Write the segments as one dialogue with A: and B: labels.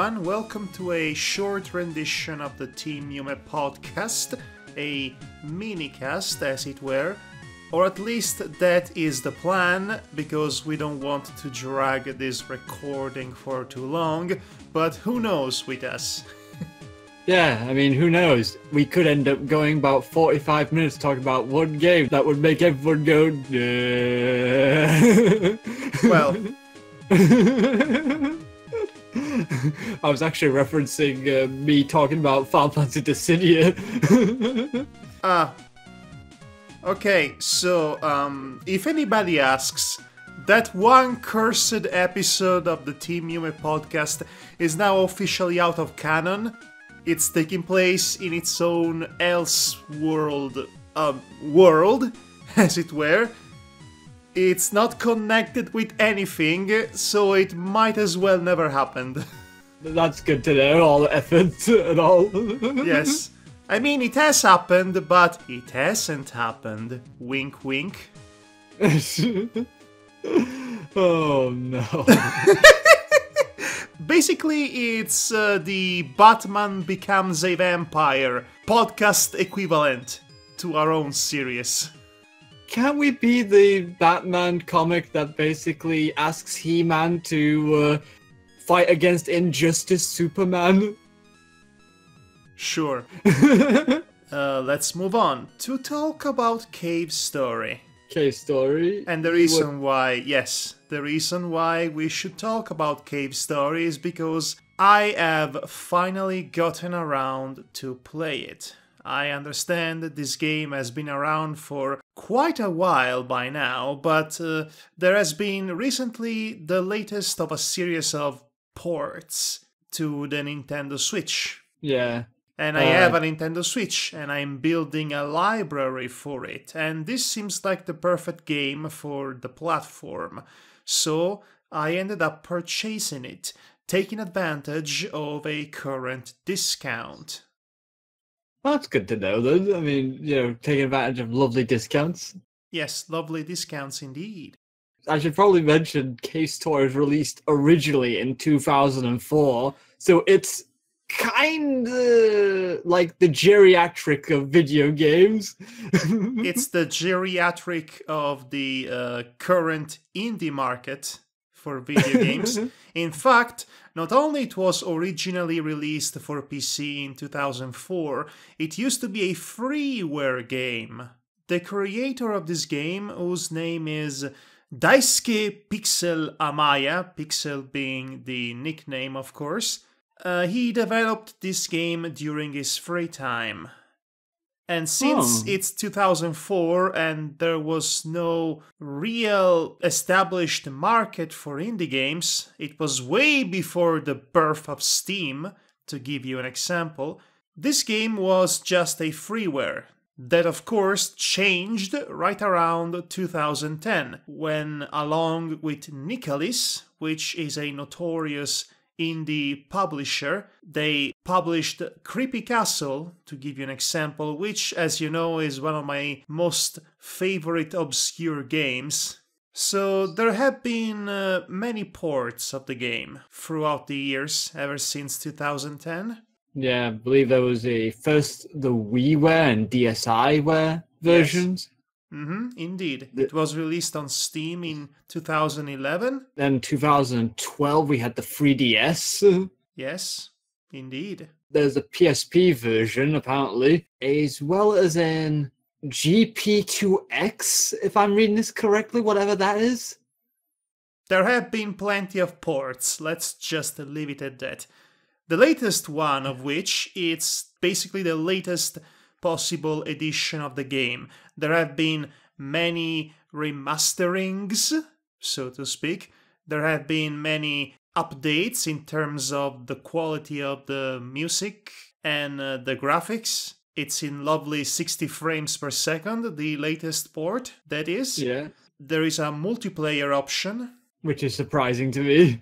A: everyone, welcome to a short rendition of the Team Yume podcast, a mini-cast as it were, or at least that is the plan, because we don't want to drag this recording for too long, but who knows with us.
B: Yeah, I mean, who knows? We could end up going about 45 minutes talking about one game that would make everyone go,
A: Well,
B: I was actually referencing me talking about Final Fantasy Dissidia.
A: Okay, so, if anybody asks, that one cursed episode of the Team Yume podcast is now officially out of canon. It's taking place in its own Elseworld world, as it were. It's not connected with anything, so it might as well never happened.
B: That's good to know, all the effort and all.
A: Yes. I mean, it has happened, but it hasn't happened. Wink, wink.
B: Oh, no.
A: Basically, it's the Batman Becomes a Vampire podcast equivalent to our own series.
B: Can we be the Batman comic that basically asks He-Man to fight against Injustice Superman?
A: Sure. Let's move on to talk about Cave Story.
B: Cave Story.
A: And the reason why, yes, the reason why we should talk about Cave Story is because I have finally gotten around to play it. I understand that this game has been around for quite a while by now, but there has been recently the latest of a series of ports to the Nintendo Switch.
B: Yeah.
A: And I have a Nintendo Switch, and I'm building a library for it, and this seems like the perfect game for the platform. So I ended up purchasing it, taking advantage of a current discount.
B: That's good to know, then. I mean, taking advantage of lovely discounts.
A: Yes, lovely discounts indeed.
B: I should probably mention Cave Story was released originally in 2004, so it's kind of like the geriatric of video games.
A: It's the geriatric of the current indie market for video games. In fact, not only it was originally released for PC in 2004, it used to be a freeware game. The creator of this game, whose name is Daisuke Pixel Amaya, Pixel being the nickname of course, he developed this game during his free time. And since it's 2004 and there was no real established market for indie games, it was way before the birth of Steam, to give you an example, this game was just a freeware. That of course changed right around 2010, when along with Nicalis, which is a notorious indie publisher, they published Creepy Castle, to give you an example, which, as you know, is one of my most favorite obscure games. So there have been many ports of the game throughout the years, ever since 2010.
B: Yeah, I believe there was the WiiWare and DSiWare versions.
A: Yes. Indeed. It was released on Steam in 2011.
B: Then 2012 we had the 3DS.
A: Yes, indeed.
B: There's a PSP version, apparently, as well as an GP2X, if I'm reading this correctly, whatever that is.
A: There have been plenty of ports, let's just leave it at that. The latest one of which is basically the latest possible edition of the game. There have been many remasterings, so to speak. There have been many updates in terms of the quality of the music and the graphics. It's in lovely 60 frames per second, the latest port, that is.
B: Yeah.
A: There is a multiplayer option.
B: Which is surprising to me.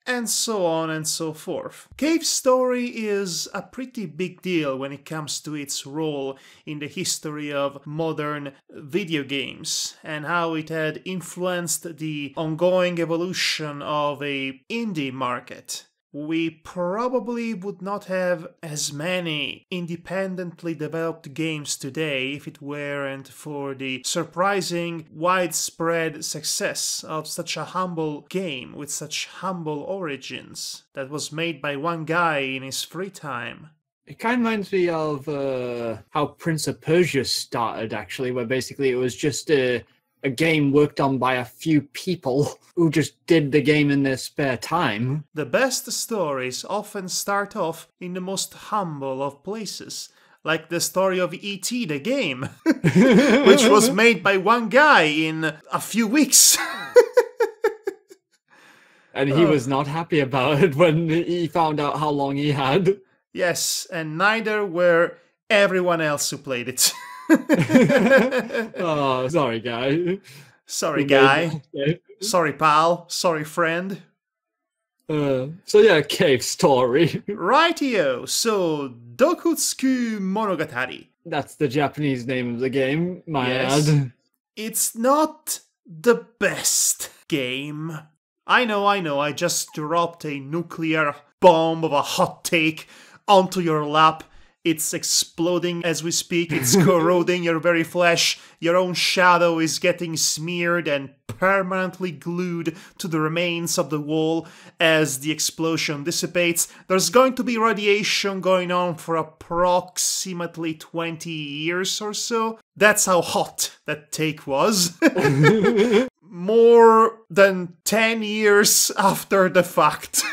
A: And so on and so forth. Cave Story is a pretty big deal when it comes to its role in the history of modern video games and how it had influenced the ongoing evolution of a indie market. we probably would not have as many independently developed games today if it weren't for the surprising widespread success of such a humble game with such humble origins that was made by one guy in his free time.
B: It kind of reminds me of how Prince of Persia started, actually, where basically it was just a game worked on by a few people who just did the game in their spare time.
A: The best stories often start off in the most humble of places, like the story of E.T. the game, which was made by one guy in a few weeks.
B: And he was not happy about it when he found out how long he had.
A: Yes, and neither were everyone else who played it.
B: Oh, sorry, guy.
A: Sorry, guy. Sorry, pal. Sorry, friend.
B: So yeah, cave story.
A: Rightio. So, Dokutsuku Monogatari.
B: That's the Japanese name of the game, my
A: Yes.
B: ad.
A: It's not the best game. I know, I just dropped a nuclear bomb of a hot take onto your lap. It's exploding as we speak. It's corroding your very flesh. Your own shadow is getting smeared and permanently glued to the remains of the wall as the explosion dissipates. There's going to be radiation going on for approximately 20 years or so. That's how hot that take was. More than 10 years after the fact.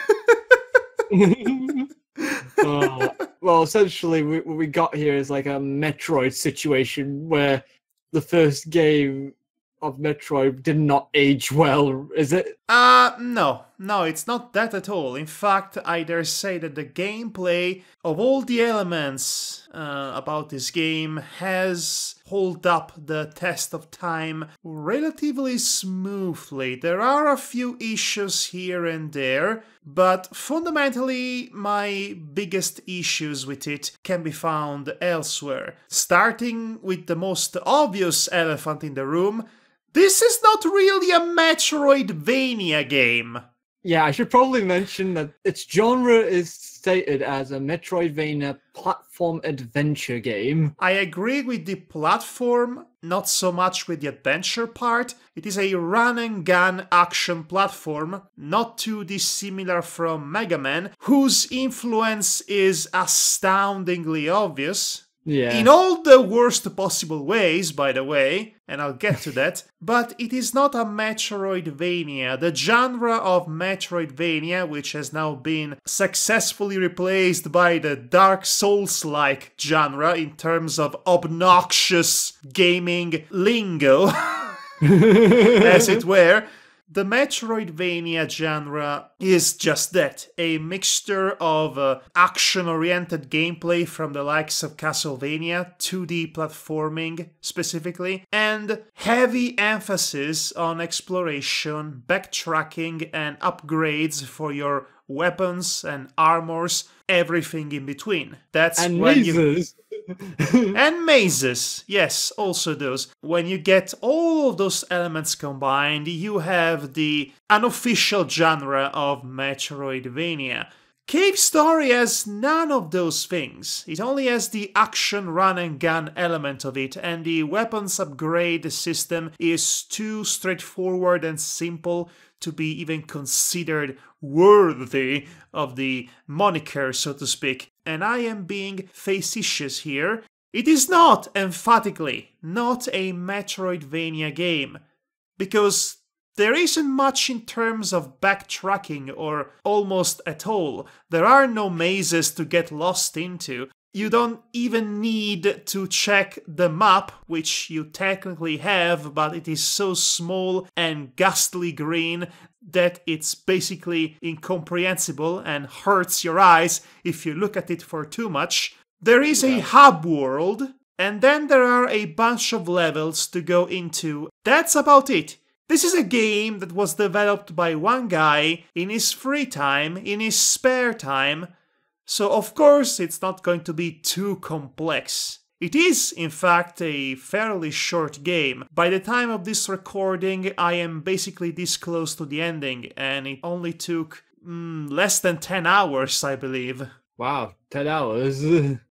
B: Well, essentially, what we got here is like a Metroid situation where the first game of Metroid did not age well, is it?
A: No, it's not that at all. In fact, I dare say that the gameplay of all the elements about this game has held up the test of time relatively smoothly. There are a few issues here and there, but fundamentally my biggest issues with it can be found elsewhere. Starting with the most obvious elephant in the room, this is not really a Metroidvania game.
B: Yeah, I should probably mention that its genre is stated as a Metroidvania platform adventure game.
A: I agree with the platform, not so much with the adventure part. It is a run and gun action platform, not too dissimilar from Mega Man, whose influence is astoundingly obvious.
B: Yeah.
A: In all the worst possible ways, by the way, and I'll get to that, but it is not a Metroidvania. The genre of Metroidvania, which has now been successfully replaced by the Dark Souls-like genre in terms of obnoxious gaming lingo, as it were. The Metroidvania genre is just that, a mixture of action-oriented gameplay from the likes of Castlevania, 2D platforming specifically, and heavy emphasis on exploration, backtracking, and upgrades for your weapons and armors, everything in between. That's
B: and
A: when
B: mazes.
A: And mazes, yes, also those. When you get all of those elements combined, you have the unofficial genre of Metroidvania. Cave Story has none of those things. It only has the action run and gun element of it, and the weapons upgrade system is too straightforward and simple to be even considered worthy of the moniker, so to speak. And I am being facetious here. It is not, emphatically, not a Metroidvania game, because there isn't much in terms of backtracking, or almost at all. There are no mazes to get lost into. You don't even need to check the map, which you technically have, but it is so small and ghastly green that it's basically incomprehensible and hurts your eyes if you look at it for too much. There is a hub world, and then there are a bunch of levels to go into. That's about it. This is a game that was developed by one guy in his free time, in his spare time, so of course it's not going to be too complex. It is, in fact, a fairly short game. By the time of this recording, I am basically this close to the ending, and it only took less than 10 hours, I believe.
B: Wow, 10 hours.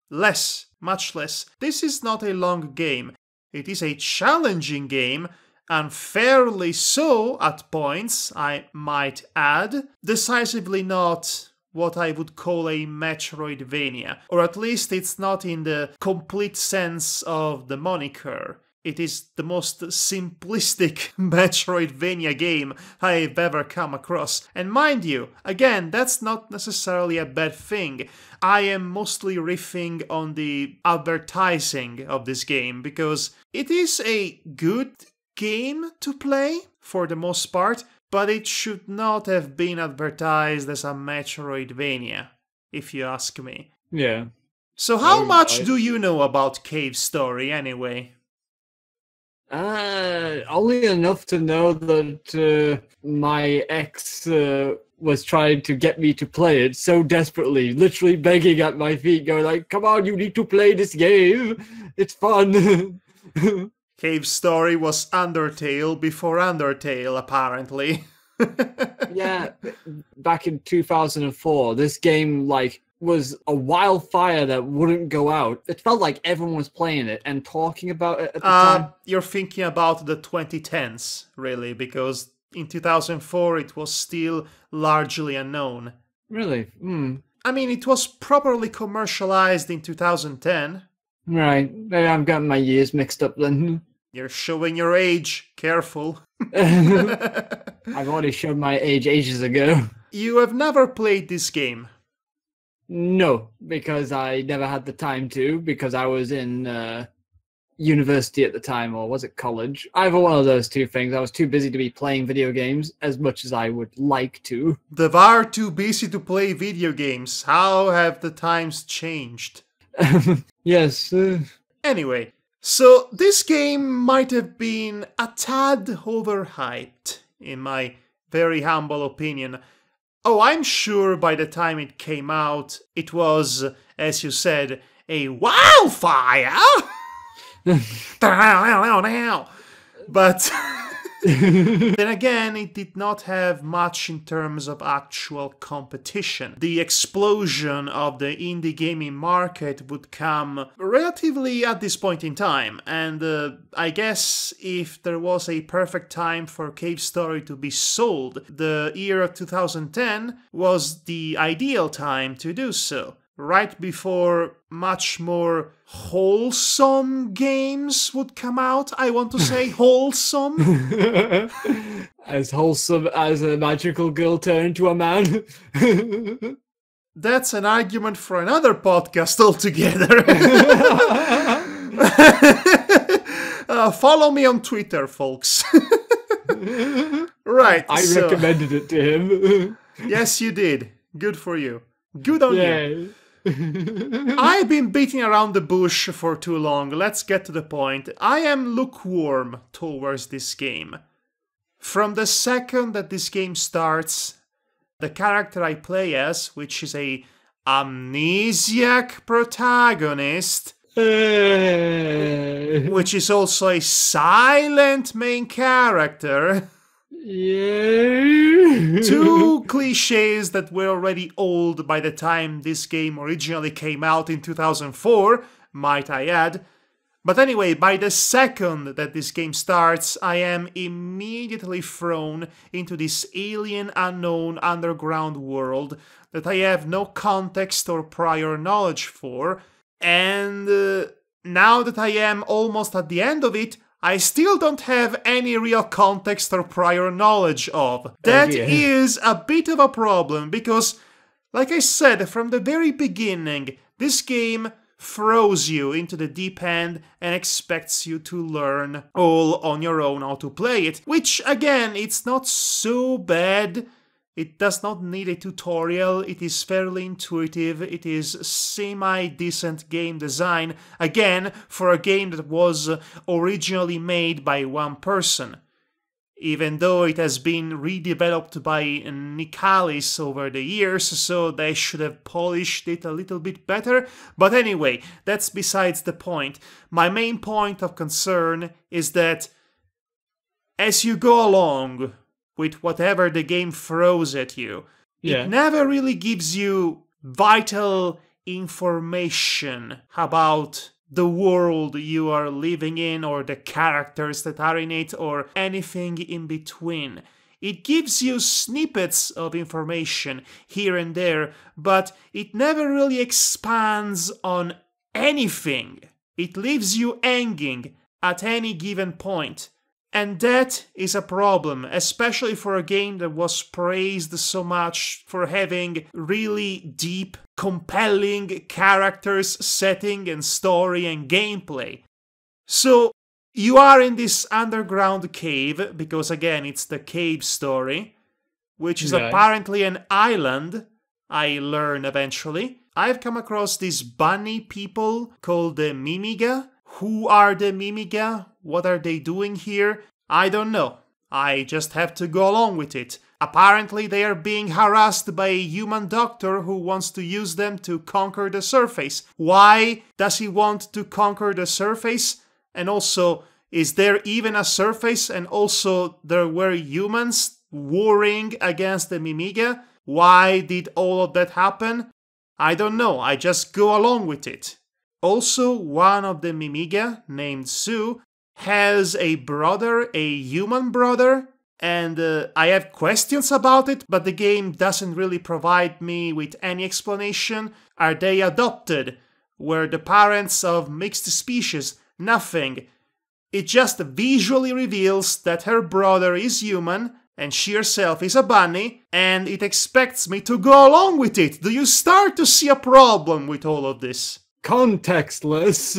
A: Less, much less. This is not a long game. It is a challenging game, and fairly so at points, I might add. Decisively not what I would call a Metroidvania, or at least it's not in the complete sense of the moniker. It is the most simplistic Metroidvania game I've ever come across. And mind you, again, that's not necessarily a bad thing. I am mostly riffing on the advertising of this game, because it is a good game to play, for the most part, but it should not have been advertised as a Metroidvania, if you ask me.
B: Yeah.
A: So how much do you know about Cave Story, anyway?
B: Only enough to know that my ex was trying to get me to play it so desperately, literally begging at my feet, going like, "Come on, you need to play this game. It's fun."
A: Cave Story was Undertale before Undertale, apparently.
B: Yeah, back in 2004, this game was a wildfire that wouldn't go out. It felt like everyone was playing it and talking about it at the time.
A: You're thinking about the 2010s, really, because in 2004 it was still largely unknown.
B: Really?
A: I mean, it was properly commercialized in 2010.
B: Right, maybe I'm getting my years mixed up then.
A: You're showing your age. Careful.
B: I've already showed my age ages ago.
A: You have never played this game.
B: No, because I never had the time to, because I was in university at the time, or was it college? Either one of those two things. I was too busy to be playing video games as much as I would like to.
A: They are too busy to play video games. How have the times changed?
B: Yes.
A: Anyway, so this game might have been a tad overhyped, in my very humble opinion. Oh, I'm sure by the time it came out, it was, as you said, a wildfire! But then again, it did not have much in terms of actual competition. The explosion of the indie gaming market would come relatively at this point in time, and I guess if there was a perfect time for Cave Story to be sold, the year of 2010 was the ideal time to do so. Right before much more wholesome games would come out. I want to say wholesome.
B: As wholesome as a magical girl turned to a man.
A: That's an argument for another podcast altogether. Follow me on Twitter, folks. Right.
B: I recommended it to him.
A: Yes, you did. Good for you. Good on you.
B: Yeah.
A: I've been beating around the bush for too long. Let's get to the point. I am lukewarm towards this game. From the second that this game starts, the character I play as, which is a amnesiac protagonist, which is also a silent main character.
B: Yeah.
A: Two cliches that were already old by the time this game originally came out in 2004, might I add. But anyway, by the second that this game starts, I am immediately thrown into this alien, unknown, underground world that I have no context or prior knowledge for, and now that I am almost at the end of it, I still don't have any real context or prior knowledge of. That is a bit of a problem, because, like I said, from the very beginning, this game throws you into the deep end and expects you to learn all on your own how to play it, which, again, it's not so bad. It does not need a tutorial, it is fairly intuitive, it is semi-decent game design, again, for a game that was originally made by one person. Even though it has been redeveloped by Nicalis over the years, so they should have polished it a little bit better. But anyway, that's besides the point. My main point of concern is that as you go along with whatever the game throws at you, It
B: Yeah.
A: never really gives you vital information about the world you are living in or the characters that are in it or anything in between. It gives you snippets of information here and there, but it never really expands on anything. It leaves you hanging at any given point. And that is a problem, especially for a game that was praised so much for having really deep, compelling characters, setting, and story and gameplay. So, you are in this underground cave, because again, it's the cave story, which is apparently an island, I learn eventually. I've come across these bunny people called the Mimiga. Who are the Mimiga? What are they doing here? I don't know. I just have to go along with it. Apparently they are being harassed by a human doctor who wants to use them to conquer the surface. Why does he want to conquer the surface? And also, is there even a surface? And also, there were humans warring against the Mimiga? Why did all of that happen? I don't know. I just go along with it. Also, one of the Mimiga, named Sue, has a brother, a human brother, and I have questions about it, but the game doesn't really provide me with any explanation. Are they adopted? Were the parents of mixed species? Nothing. It just visually reveals that her brother is human, and she herself is a bunny, and it expects me to go along with it. Do you start to see a problem with all of this?
B: Contextless.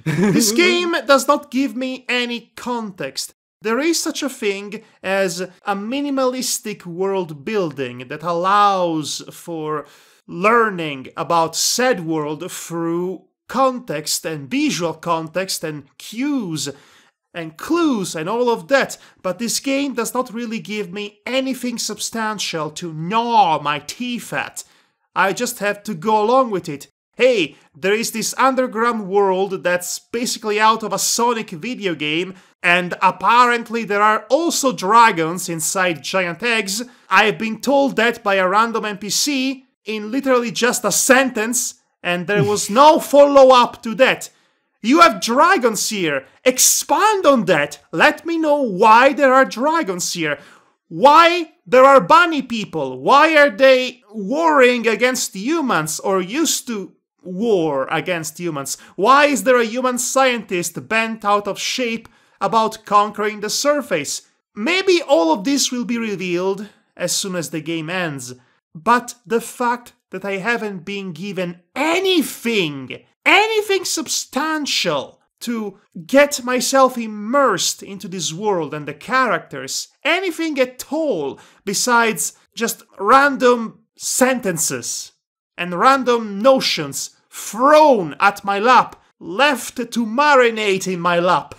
A: This game does not give me any context. There is such a thing as a minimalistic world building that allows for learning about said world through context and visual context and cues and clues and all of that, but this game does not really give me anything substantial to gnaw my teeth at. I just have to go along with it. Hey, there is this underground world that's basically out of a Sonic video game, and apparently there are also dragons inside giant eggs. I've been told that by a random NPC in literally just a sentence, and there was no follow-up to that. You have dragons here. Expand on that. Let me know why there are dragons here. Why there are bunny people. Why are they warring against humans or used to war against humans? Why is there a human scientist bent out of shape about conquering the surface? Maybe all of this will be revealed as soon as the game ends. But the fact that I haven't been given anything substantial to get myself immersed into this world and the characters, anything at all besides just random sentences and random notions thrown at my lap, left to marinate in my lap,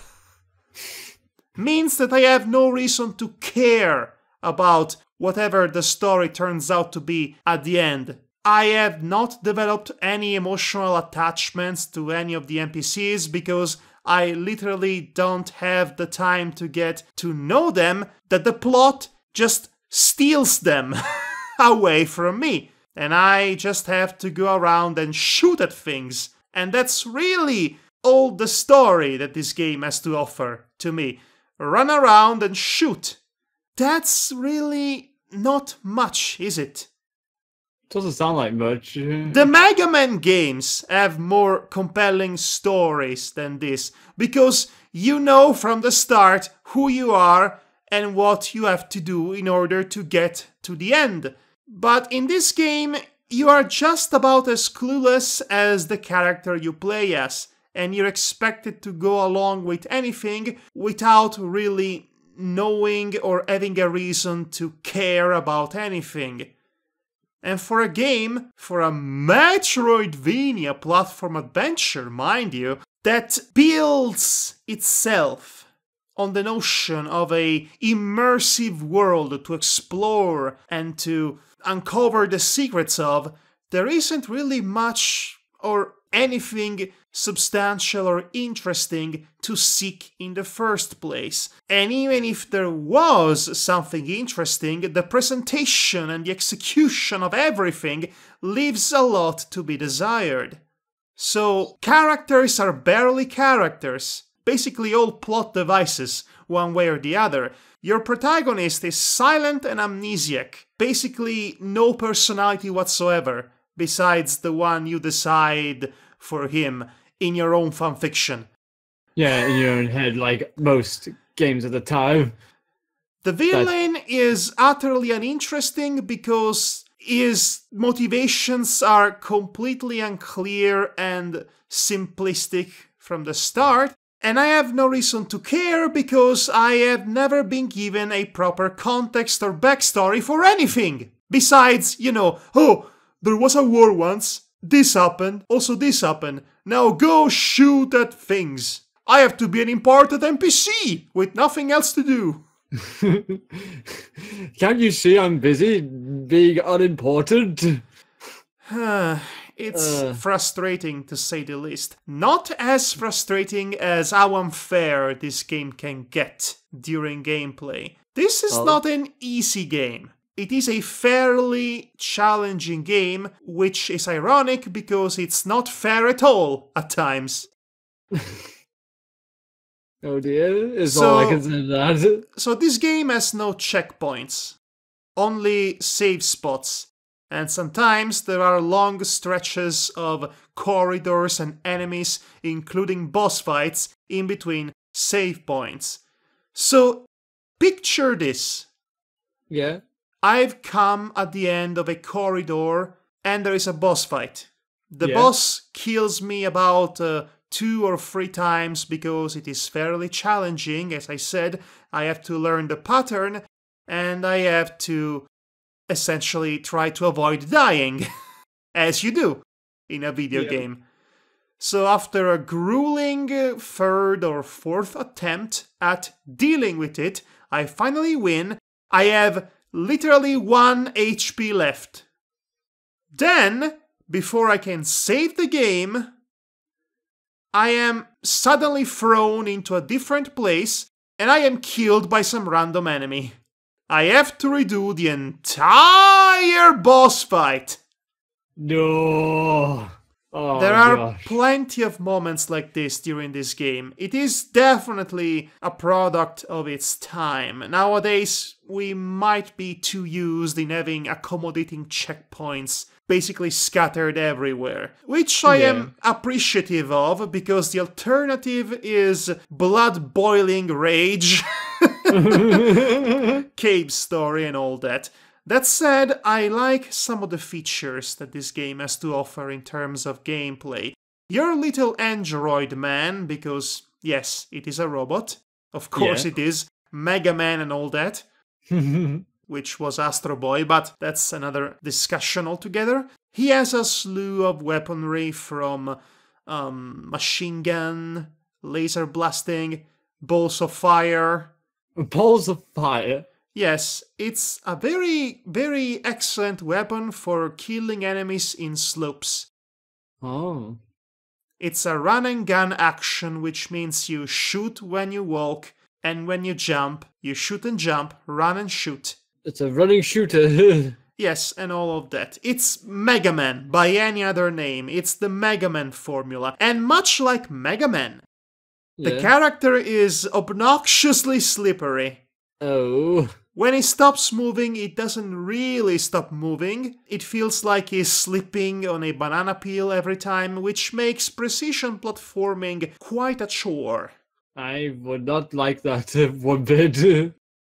A: means that I have no reason to care about whatever the story turns out to be at the end. I have not developed any emotional attachments to any of the NPCs because I literally don't have the time to get to know them, that the plot just steals them away from me. And I just have to go around and shoot at things. And that's really all the story that this game has to offer to me. Run around and shoot. That's really not much, is it?
B: Doesn't sound like much.
A: The Mega Man games have more compelling stories than this, because you know from the start who you are and what you have to do in order to get to the end. But in this game, you are just about as clueless as the character you play as, and you're expected to go along with anything without really knowing or having a reason to care about anything. And for a game, for a Metroidvania platform adventure, mind you, that builds itself on the notion of a immersive world to explore and to uncover the secrets of, there isn't really much or anything substantial or interesting to seek in the first place. And even if there was something interesting, the presentation and the execution of everything leaves a lot to be desired. So, characters are barely characters, basically all plot devices, one way or the other. Your protagonist is silent and amnesiac, basically no personality whatsoever, besides the one you decide for him in your own fanfiction.
B: Yeah, in your own head, like most games at the time.
A: The villain is utterly uninteresting because his motivations are completely unclear and simplistic from the start, and I have no reason to care because I have never been given a proper context or backstory for anything. Besides, oh, there was a war once, this happened, also this happened, now go shoot at things. I have to be an important NPC with nothing else to do.
B: Can't you see I'm busy being unimportant?
A: It's frustrating to say the least. Not as frustrating as how unfair this game can get during gameplay. This is not an easy game. It is a fairly challenging game, which is ironic because it's not fair at all at times.
B: Oh dear, is all I can say to that.
A: So this game has no checkpoints, only save spots, and sometimes there are long stretches of corridors and enemies, including boss fights, in between save points. So picture this.
B: Yeah.
A: I've come at the end of a corridor and there is a boss fight. The boss kills me about 2 or 3 times because it is fairly challenging. As I said, I have to learn the pattern and I have to essentially try to avoid dying, as you do in a video game. So after a grueling 3rd or 4th attempt at dealing with it, I finally win. I have literally 1 HP left. Then, before I can save the game, I am suddenly thrown into a different place and I am killed by some random enemy. I have to redo the entire boss fight.
B: No. Oh,
A: there are
B: gosh.
A: plenty of moments like this during this game. It is definitely a product of its time. Nowadays, we might be too used in having accommodating checkpoints basically scattered everywhere, which I am appreciative of because the alternative is blood-boiling rage, cave story and all that. That said, I like some of the features that this game has to offer in terms of gameplay. Your little android man, because yes, it is a robot, of course it is, Mega Man and all that, which was Astro Boy, but that's another discussion altogether. He has a slew of weaponry from machine gun, laser blasting, balls of fire.
B: Balls of fire?
A: Yes, it's a very, very excellent weapon for killing enemies in slopes.
B: Oh.
A: It's a run and gun action, which means you shoot when you walk, and when you jump, you shoot and jump, run and shoot.
B: It's a running shooter.
A: Yes, and all of that. It's Mega Man, by any other name. It's the Mega Man formula. And much like Mega Man, the character is obnoxiously slippery.
B: Oh.
A: When he stops moving, it doesn't really stop moving. It feels like he's slipping on a banana peel every time, which makes precision platforming quite a chore.
B: I would not like that one bit.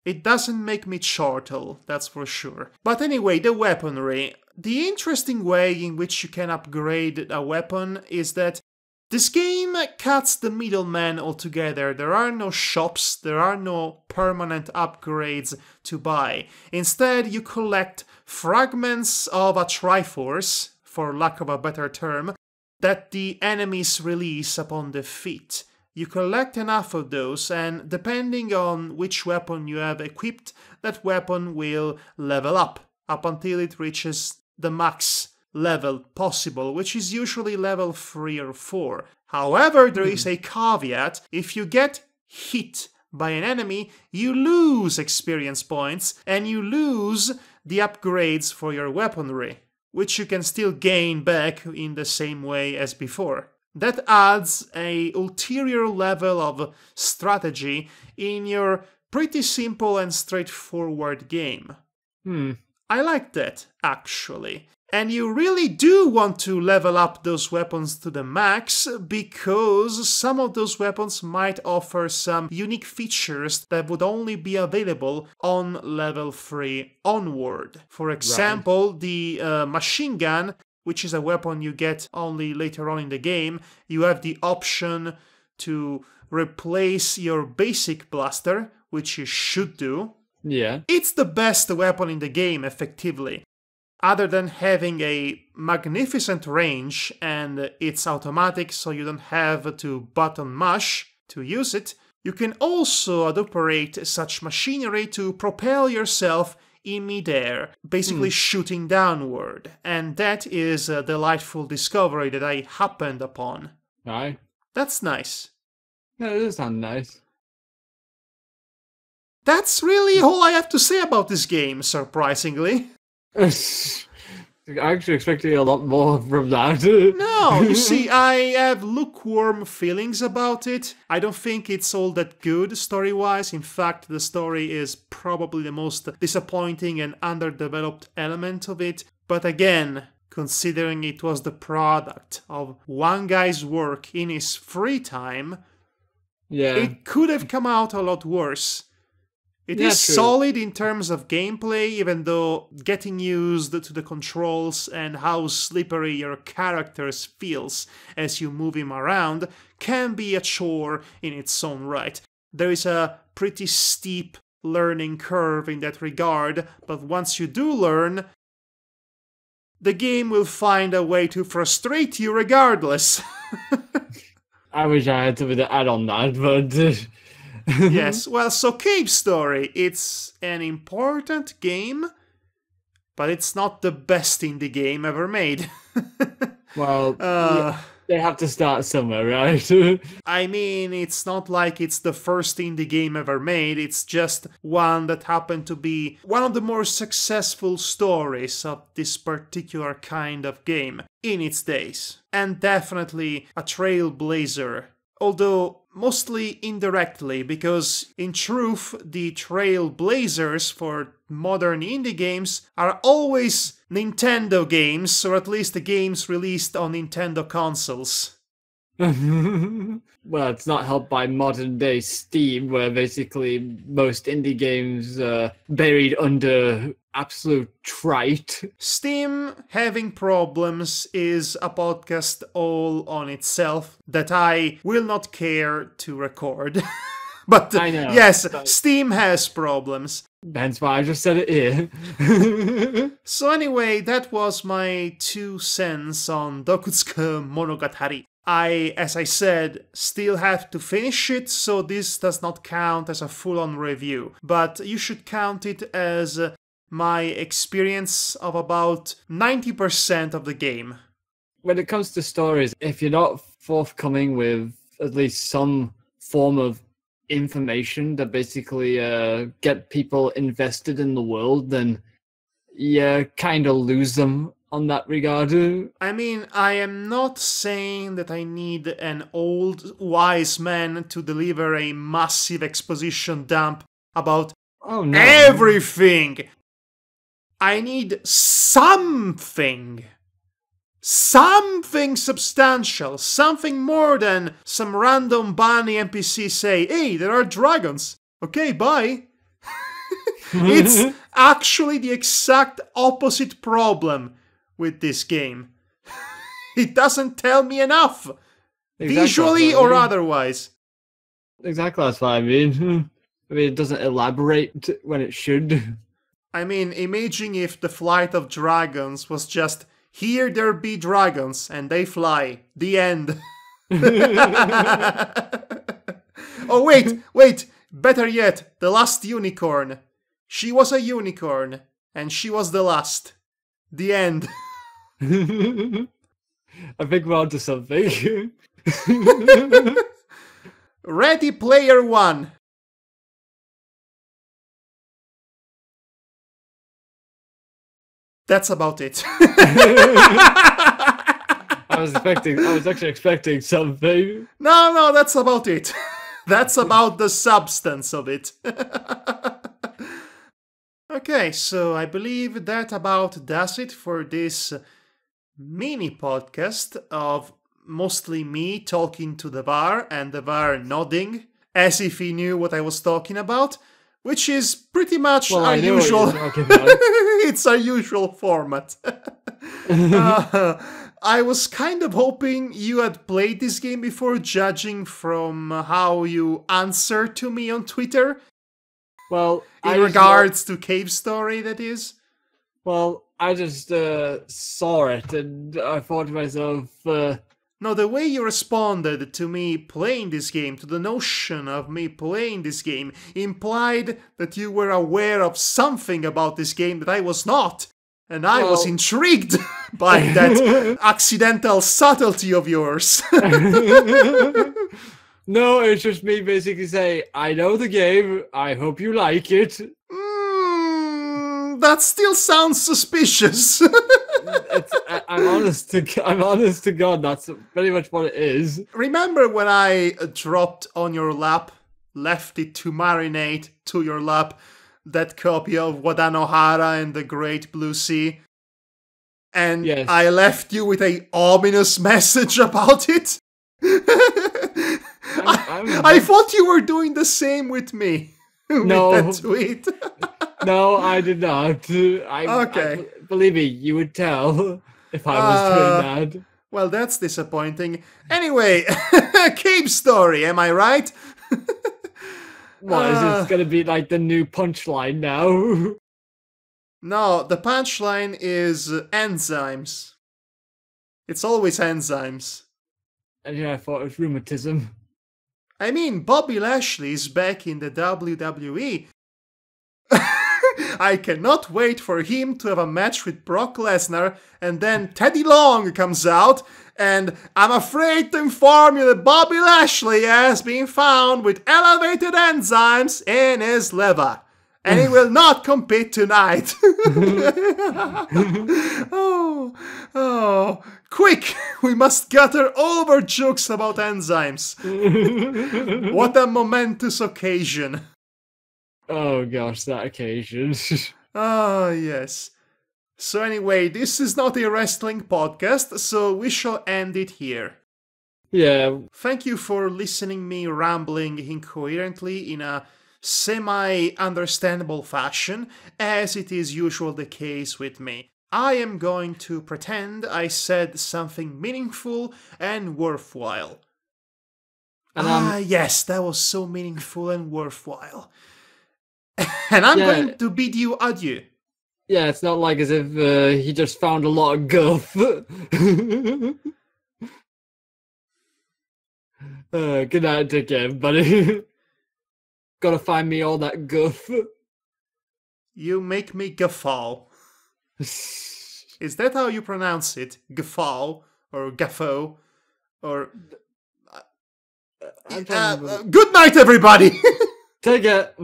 A: It doesn't make me chortle, that's for sure. But anyway, the weaponry. The interesting way in which you can upgrade a weapon is that this game cuts the middleman altogether. There are no shops, there are no permanent upgrades to buy. Instead, you collect fragments of a Triforce, for lack of a better term, that the enemies release upon defeat. You collect enough of those, and depending on which weapon you have equipped, that weapon will level up until it reaches the max level possible, which is usually level 3 or 4. However, there is a caveat. If you get hit by an enemy, you lose experience points and you lose the upgrades for your weaponry, which you can still gain back in the same way as before. That adds a ulterior level of strategy in your pretty simple and straightforward game. I like that, actually. And you really do want to level up those weapons to the max, because some of those weapons might offer some unique features that would only be available on level 3 onward. For example, the machine gun, which is a weapon you get only later on in the game, you have the option to replace your basic blaster, which you should do.
B: Yeah.
A: It's the best weapon in the game, effectively. Other than having a magnificent range and it's automatic, so you don't have to button mash to use it, you can also operate such machinery to propel yourself in midair, basically shooting downward. And that is a delightful discovery that I happened upon.
B: Right.
A: That's nice.
B: Yeah, it does sound nice.
A: That's really all I have to say about this game, surprisingly.
B: I actually expected a lot more from that.
A: No, you see, I have lukewarm feelings about it. I don't think it's all that good story-wise. In fact, the story is probably the most disappointing and underdeveloped element of it. But again, considering it was the product of one guy's work in his free time, it could have come out a lot worse. It is solid in terms of gameplay, even though getting used to the controls and how slippery your characters feels as you move him around can be a chore in its own right. There is a pretty steep learning curve in that regard, but once you do learn, the game will find a way to frustrate you regardless.
B: I wish I had something to add on that, but...
A: Yes, well, so Cave Story, it's an important game, but it's not the best indie game ever made.
B: Well, they have to start somewhere, right?
A: I mean, it's not like it's the first indie game ever made, it's just one that happened to be one of the more successful stories of this particular kind of game in its days. And definitely a trailblazer. Although mostly indirectly, because in truth, the trailblazers for modern indie games are always Nintendo games, or at least the games released on Nintendo consoles.
B: Well, it's not helped by modern day Steam, where basically most indie games are buried under absolute trite.
A: Steam having problems is a podcast all on itself that I will not care to record. But
B: I know,
A: yes, Steam has problems.
B: Hence why I just said it here.
A: So anyway, that was my 2 cents on Dokutsuka Monogatari. I, as I said, still have to finish it, so this does not count as a full-on review. But you should count it as my experience of about 90% of the game.
B: When it comes to stories, if you're not forthcoming with at least some form of information that basically get people invested in the world, then you kind of lose them on that regard.
A: I mean, I am not saying that I need an old wise man to deliver a massive exposition dump about everything. I need something. Something substantial. Something more than some random bunny NPC say, hey, there are dragons. Okay, bye. It's actually the exact opposite problem with this game. It doesn't tell me enough. Visually or otherwise.
B: Exactly, that's what I mean. I mean, it doesn't elaborate when it should.
A: I mean, imagine if the flight of dragons was just, here there be dragons, and they fly. The end. Oh, wait. Better yet, the last unicorn. She was a unicorn, and she was the last. The end.
B: I think we're onto something.
A: Ready Player One. That's about it.
B: I was actually expecting something.
A: No, that's about it. That's about the substance of it. Okay, so I believe that about does it for this mini podcast of mostly me talking to the VAR and the VAR nodding as if he knew what I was talking about, which is pretty much our usual. It's our usual format. I was kind of hoping you had played this game before, judging from how you answer to me on Twitter.
B: Well,
A: in regards to Cave Story, that is.
B: Well, I just saw it and I thought to myself.
A: No, the way you responded to me playing this game, to the notion of me playing this game, implied that you were aware of something about this game that I was not. And I was intrigued by that accidental subtlety of yours.
B: No, it's just me basically saying, I know the game, I hope you like it.
A: That still sounds suspicious.
B: I'm honest to God, that's pretty much what it is.
A: Remember when I dropped on your lap, left it to marinate to your lap, that copy of Wadanohara and the Great Blue Sea? And yes. I left you with a ominous message about it? I thought you were doing the same with me.
B: No.
A: With that tweet.
B: No, I did not.
A: Okay.
B: Believe me, you would tell if I was doing that.
A: Well, that's disappointing. Anyway, Cave Story, am I right?
B: What, is it going to be like the new punchline now?
A: No, the punchline is enzymes. It's always enzymes.
B: And yeah, I thought it was rheumatism.
A: I mean, Bobby Lashley is back in the WWE. I cannot wait for him to have a match with Brock Lesnar, and then Teddy Long comes out, and I'm afraid to inform you that Bobby Lashley has been found with elevated enzymes in his liver. And he will not compete tonight. Oh, quick! We must gather all of our jokes about enzymes. What a momentous occasion.
B: Oh gosh, that occasion.
A: Ah, yes. So anyway, this is not a wrestling podcast, so we shall end it here.
B: Yeah.
A: Thank you for listening me rambling incoherently in a semi-understandable fashion, as it is usually the case with me. I am going to pretend I said something meaningful and worthwhile. Yes, that was so meaningful and worthwhile. And I'm going to bid you adieu.
B: Yeah, it's not like as if he just found a lot of guff. Good night, take care, buddy. Gotta find me all that guff.
A: You make me guffaw. Is that how you pronounce it? Guffaw? Or gaffo? Or... good night, everybody!
B: Take it.